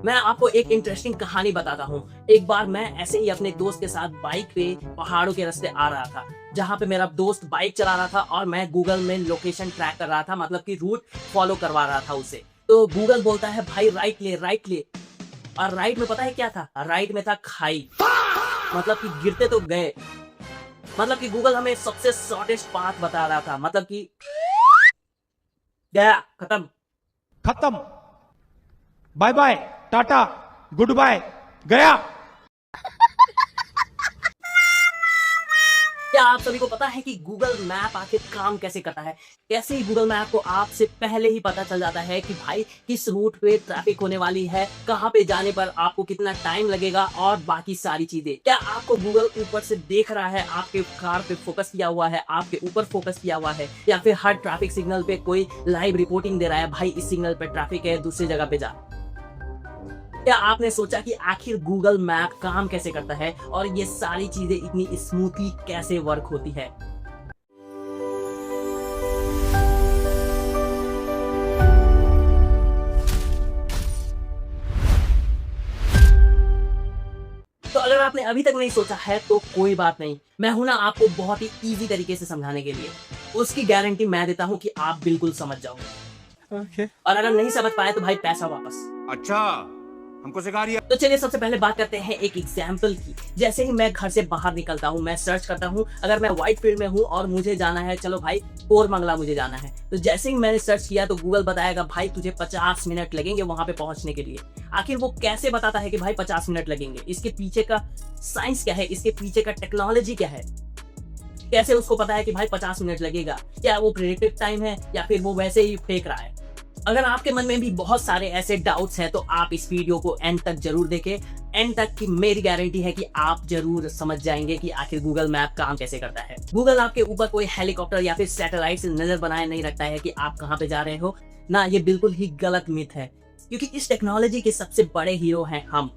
मैं आपको एक इंटरेस्टिंग कहानी बताता हूँ। एक बार मैं ऐसे ही अपने दोस्त के साथ बाइक पे पहाड़ों के रास्ते आ रहा था, जहाँ पे मेरा दोस्त बाइक चला रहा था और मैं गूगल में लोकेशन ट्रैक कर रहा था, मतलब कि रूट फॉलो करवा रहा था उसे। तो गूगल बोलता है भाई राइट ले। और राइट में पता है क्या था? राइट में था खाई। मतलब कि गिरते तो गए। मतलब कि गूगल हमें सबसे शॉर्टेस्ट पाथ बता रहा था, मतलब कि गया, खत्म। खत्म। Bye bye, tata, good bye, गया। क्या आप सभी को पता है कि गूगल मैप आखिर काम कैसे करता है? कैसे ही गूगल मैप को आपसे पहले ही पता चल जाता है कि भाई किस रूट पे ट्रैफिक होने वाली है, कहाँ पे जाने पर आपको कितना टाइम लगेगा और बाकी सारी चीजें। क्या आपको गूगल ऊपर से देख रहा है, आपके कार पे फोकस किया हुआ है, आपके ऊपर फोकस किया हुआ है, या फिर हर ट्रैफिक सिग्नल पे कोई लाइव रिपोर्टिंग दे रहा है, भाई इस सिग्नल पे ट्रैफिक है, दूसरी जगह पे जा। क्या आपने सोचा कि आखिर गूगल मैप काम कैसे करता है और ये सारी चीजें इतनी स्मूथली कैसे वर्क होती है? तो अगर आपने अभी तक नहीं सोचा है तो कोई बात नहीं, मैं हूं ना आपको बहुत ही इजी तरीके से समझाने के लिए। उसकी गारंटी मैं देता हूं कि आप बिल्कुल समझ जाओगे। और अगर नहीं समझ पाए तो भाई पैसा वापस। अच्छा, हमको सिखा रही है। तो चलिए सबसे पहले बात करते हैं एक एग्जाम्पल की। जैसे ही मैं घर से बाहर निकलता हूँ, मैं सर्च करता हूँ, अगर मैं व्हाइट फील्ड में हूँ और मुझे जाना है, चलो भाई कोरमंगला मुझे जाना है, तो जैसे ही मैंने सर्च किया तो गूगल बताएगा भाई तुझे 50 मिनट लगेंगे वहां पे पहुंचने के लिए। आखिर वो कैसे बताता है कि भाई 50 मिनट लगेंगे? इसके पीछे का साइंस क्या है, इसके पीछे का टेक्नोलॉजी क्या है? कैसे उसको पता है कि भाई 50 मिनट लगेगा? क्या वो प्रेडिक्टेड टाइम है या फिर वो वैसे ही फेंक रहा है? अगर आपके मन में भी बहुत सारे ऐसे डाउट्स हैं तो आप इस वीडियो को एंड तक जरूर देखें। एंड तक की मेरी गारंटी है कि आप जरूर समझ जाएंगे कि आखिर गूगल मैप काम कैसे करता है। गूगल आपके ऊपर कोई हेलीकॉप्टर या फिर सैटेलाइट से नजर बनाए नहीं रखता है कि आप कहां पे जा रहे हो ना, ये बिल्कुल ही गलत मिथ है, क्योंकि इस टेक्नोलॉजी के सबसे बड़े हीरो हैं हम।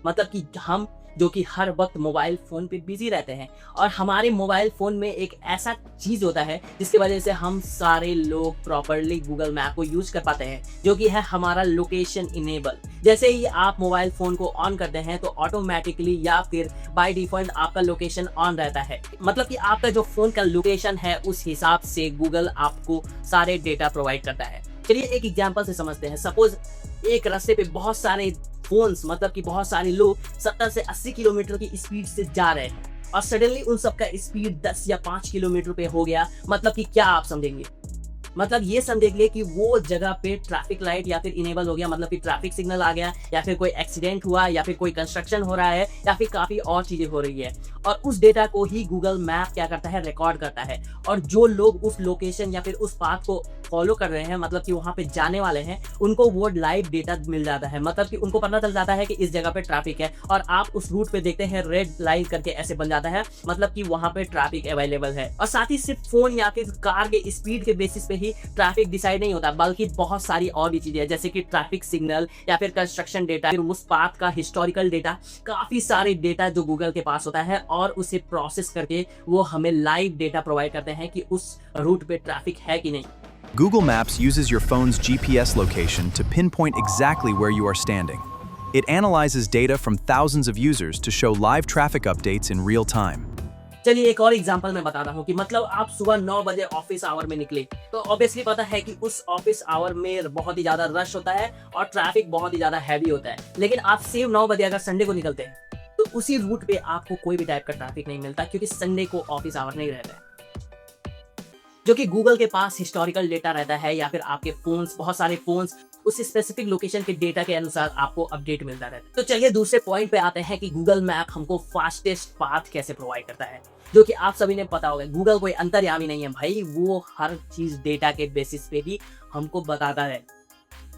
मतलब कि हम जो कि हर वक्त मोबाइल फोन पे बिजी रहते हैं, और हमारे मोबाइल फोन में एक ऐसा चीज होता है जिसकी वजह से हम सारे लोग प्रॉपरली गूगल मैप को यूज कर पाते हैं, जो कि है हमारा लोकेशन इनेबल। जैसे ही आप मोबाइल फोन को ऑन करते हैं तो ऑटोमेटिकली या फिर बाय डिफॉल्ट आपका लोकेशन ऑन रहता है। मतलब कि आपका जो फोन का लोकेशन है उस हिसाब से गूगल आपको सारे डेटा प्रोवाइड करता है। चलिए एक एग्जांपल से समझते हैं। सपोज एक रास्ते पे बहुत सारे फोन्स, मतलब कि बहुत सारे लोग 70 से 80 किलोमीटर की स्पीड से जा रहे हैं और सडनली उन सबका स्पीड 10 या 5 किलोमीटर पे हो गया। मतलब कि क्या आप समझेंगे? मतलब ये समझेंगे कि वो जगह पे ट्रैफिक लाइट या फिर इनेबल हो गया, मतलब कि ट्रैफिक सिग्नल आ गया, या फिर कोई एक्सीडेंट हुआ, या फिर कोई कंस्ट्रक्शन हो रहा है, या फिर काफी और चीजें हो रही है। और उस डेटा को ही गूगल मैप क्या करता है, रिकॉर्ड करता है। और जो लोग उस लोकेशन या फिर उस पाथ को फॉलो कर रहे हैं, मतलब कि वहां पे जाने वाले हैं, उनको वो लाइव डेटा मिल जाता है। मतलब कि उनको पता चल जाता है कि इस जगह पे ट्रैफिक है, और आप उस रूट पे देखते हैं रेड लाइट करके ऐसे बन जाता है, मतलब कि वहां पे ट्रैफिक अवेलेबल है। और साथ ही सिर्फ फोन या फिर कार के स्पीड के बेसिस पे ही ट्रैफिक डिसाइड नहीं होता, बल्कि बहुत सारी और भी चीजें हैं, जैसे कि ट्रैफिक सिग्नल या फिर कंस्ट्रक्शन डेटा, फिर उस पाथ का हिस्टोरिकल डेटा, काफी सारे डेटा जो गूगल के पास होता है, और उसे प्रोसेस करके वो हमें लाइव डेटा प्रोवाइड करते हैं कि उस रूट पे ट्रैफिक है कि नहीं। Google Maps uses your phone's GPS location to pinpoint exactly where you are standing. It analyzes data from thousands of users to show live traffic updates in real time. चलिए एक और example मैं बता रहा हूँ कि मतलब आप सुबह 9 बजे ऑफिस आवर में निकले, तो ऑब्वियसली पता है कि उस ऑफिस आवर में बहुत ही ज्यादा रश होता है और ट्रैफिक बहुत ही ज्यादा हैवी होता है। लेकिन आप सिर्फ 9 बजे अगर संडे को निकलते हैं तो उसी रूट पे आपको कोई भी टाइप का ट्रैफिक नहीं मिलता, क्योंकि संडे को ऑफिस आवर नहीं रहता है। जो कि गूगल के पास हिस्टोरिकल डेटा रहता है, या फिर आपके फोन्स, बहुत सारे फोन्स उस स्पेसिफिक लोकेशन के डेटा के अनुसार आपको अपडेट मिलता रहता है। तो चलिए दूसरे पॉइंट पे आते हैं कि गूगल मैप हमको फास्टेस्ट पाथ कैसे प्रोवाइड करता है, जो कि आप सभी ने पता होगा। गूगल कोई अंतर्यामी नहीं है भाई, वो हर चीज डेटा के बेसिस पे ही हमको बताता है।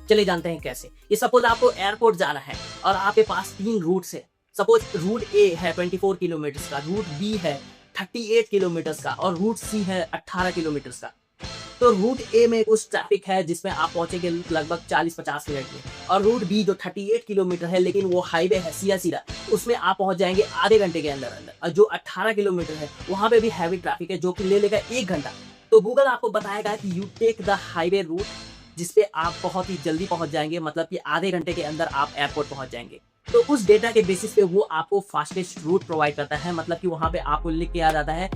चलिए जानते हैं कैसे। ये सपोज आपको एयरपोर्ट जाना है और आपके पास 3 रूट्स है। सपोज रूट ए है 24 किलोमीटर का, रूट बी है 38 किलोमीटर का, और रूट सी है 18 किलोमीटर का। तो रूट ए में उस ट्रैफिक है जिसमें आप पहुंचेंगे लगभग 40-50 मिनट में, और रूट बी जो 38 किलोमीटर है लेकिन वो हाईवे है सीधा सीधा, उसमें आप पहुंच जाएंगे आधे घंटे के अंदर अंदर। और जो 18 किलोमीटर है वहां पे भी हैवी ट्रैफिक है, जो कि ले लेगा 1 घंटा। तो गूगल आपको बताएगा कि you take the highway route जिसपे आप बहुत ही जल्दी पहुंच जाएंगे, मतलब कि आधे घंटे के अंदर आप एयरपोर्ट पहुंच जाएंगे। तो उस डेटा के बेसिस पे वो आपको फास्टेस्ट रूट प्रोवाइड करता है, मतलब कि वहां पे आपको लिख के आ जाता है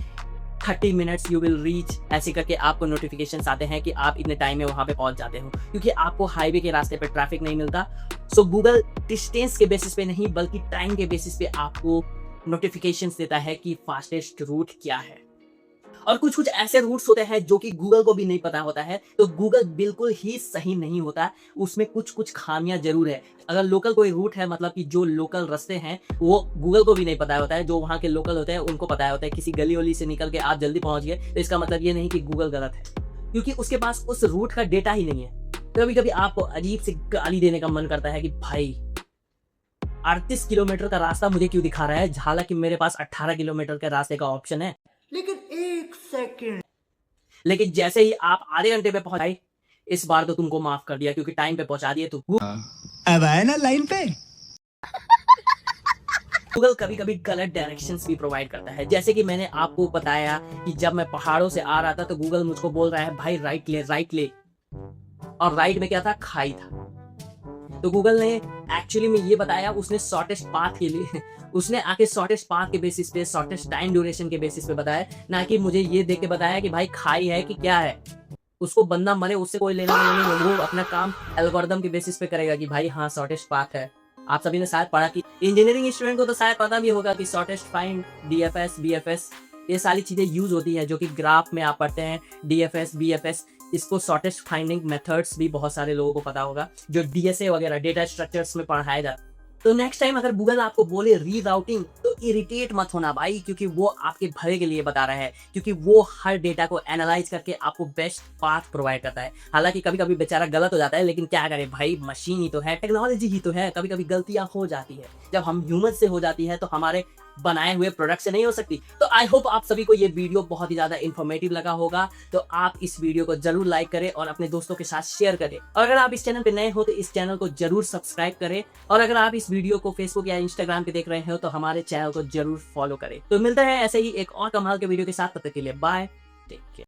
30 मिनट्स यू विल रीच, ऐसे करके आपको नोटिफिकेशन आते हैं कि आप इतने टाइम में वहां पे पहुंच जाते हो, क्योंकि आपको हाईवे के रास्ते पे ट्रैफिक नहीं मिलता। सो गूगल डिस्टेंस के बेसिस पे नहीं बल्कि टाइम के बेसिस पे आपको नोटिफिकेशंस देता है कि फास्टेस्ट रूट क्या है। और कुछ कुछ ऐसे रूट्स होते हैं जो कि गूगल को भी नहीं पता होता है, तो गूगल बिल्कुल ही सही नहीं होता, उसमें कुछ कुछ खामियां जरूर है। अगर लोकल कोई रूट है, मतलब कि जो लोकल रास्ते हैं वो गूगल को भी नहीं पता होता है, जो वहाँ के लोकल होते हैं उनको पता होता है। किसी गली वली से निकल के आप जल्दी पहुंच गए तो इसका मतलब ये नहीं कि गूगल गलत है, क्योंकि उसके पास उस रूट का डेटा ही नहीं है। कभी कभी आपको अजीब से गाली देने का मन करता है कि भाई 38 किलोमीटर का रास्ता मुझे क्यों दिखा रहा है, हालांकि मेरे पास 18 किलोमीटर के रास्ते का ऑप्शन है। लेकिन जैसे ही आप आधे घंटे पे पहुंच गए, इस बार तो तुमको माफ कर दिया क्योंकि टाइम पे पहुंचा दिए। तो अब आया ना लाइन पे। गूगल कभी कभी गलत डायरेक्शंस भी प्रोवाइड करता है, जैसे कि मैंने आपको बताया कि जब मैं पहाड़ों से आ रहा था तो गूगल मुझको बोल रहा है भाई राइट ले राइट ले, और राइट में क्या था, खाई था। तो गूगल ने एक्चुअली में ये बताया, उसने शॉर्टेस्ट पाथ के लिए उसने आके शॉर्टेस्ट पाथ के बेसिस पे, शॉर्टेस्ट टाइम ड्यूरेशन के बेसिस पे बताया, ना कि मुझे ये देख के बताया कि भाई खाई है कि क्या है। उसको बंदा मरे उससे कोई लेना देना नहीं, वो अपना काम एल्गोरिथम के बेसिस पे करेगा कि भाई हाँ शॉर्टेस्ट पाथ है। आप सभी ने शायद पढ़ा कि इंजीनियरिंग स्टूडेंट को तो शायद पता भी होगा कि शॉर्टेस्ट फाइंड, डीएफएस, बीएफएस, ये सारी चीजें यूज होती है, जो कि ग्राफ में आप पढ़ते हैं। डीएफएस, बीएफएस, इसको शॉर्टेस्ट फाइंडिंग मेथड्स भी बहुत सारे लोगों को पता होगा, जो डीएसए वगैरह डेटा स्ट्रक्चर्स में पढ़ाया जाता है। तो नेक्स्ट टाइम अगर गूगल आपको बोले रीराउटिंग तो इरिटेट मत होना भाई, क्योंकि वो आपके भले के लिए बता रहा है, क्योंकि वो हर डेटा को एनालाइज करके आपको बेस्ट पाथ प्रोवाइड करता है। हालांकि कभी कभी बेचारा गलत हो जाता है, लेकिन क्या करे भाई, मशीन ही तो है, टेक्नोलॉजी ही तो है, कभी कभी गलतियां हो जाती है। जब हम ह्यूमन से हो जाती है तो हमारे बनाए हुए प्रोडक्ट से नहीं हो सकती। तो आई होप आप सभी को ये वीडियो बहुत ही ज्यादा इंफॉर्मेटिव लगा होगा, तो आप इस वीडियो को जरूर लाइक करें और अपने दोस्तों के साथ शेयर करें। और अगर आप इस चैनल पे नए हो तो इस चैनल को जरूर सब्सक्राइब करें, और अगर आप इस वीडियो को फेसबुक या इंस्टाग्राम पे देख रहे हो तो हमारे चैनल को जरूर फॉलो करें। तो मिलते हैं ऐसे ही एक और कमाल के वीडियो के साथ, तब तक के लिए बाय, टेक केयर।